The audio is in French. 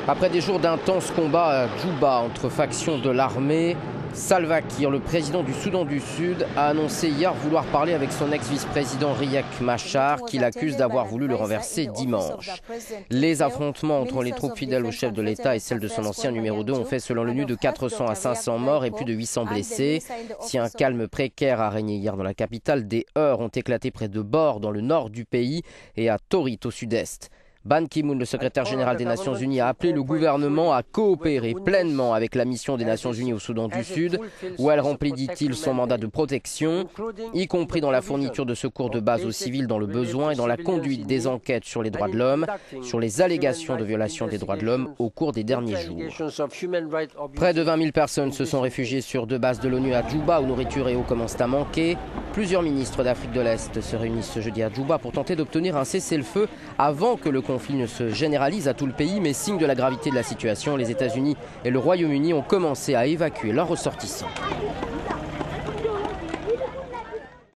Après des jours d'intenses combats à Djouba entre factions de l'armée, Salva Kiir, le président du Soudan du Sud, a annoncé hier vouloir parler avec son ex-vice-président Riek Machar, qu'il accuse d'avoir voulu le renverser dimanche. Les affrontements entre les troupes fidèles au chef de l'État et celles de son ancien numéro 2 ont fait selon l'ONU de 400 à 500 morts et plus de 800 blessés. Si un calme précaire a régné hier dans la capitale, des heurts ont éclaté près de Bor dans le nord du pays et à Torit au sud-est. Ban Ki-moon, le secrétaire général des Nations Unies, a appelé le gouvernement à coopérer pleinement avec la mission des Nations Unies au Soudan du Sud, où elle remplit, dit-il, son mandat de protection, y compris dans la fourniture de secours de base aux civils dans le besoin et dans la conduite des enquêtes sur les droits de l'homme, sur les allégations de violation des droits de l'homme au cours des derniers jours. Près de 20 000 personnes se sont réfugiées sur 2 bases de l'ONU à Djouba, où nourriture et eau commencent à manquer. Plusieurs ministres d'Afrique de l'Est se réunissent ce jeudi à Djouba pour tenter d'obtenir un cessez-le-feu avant que le conflit ne se généralise à tout le pays, mais signe de la gravité de la situation, les États-Unis et le Royaume-Uni ont commencé à évacuer leurs ressortissants.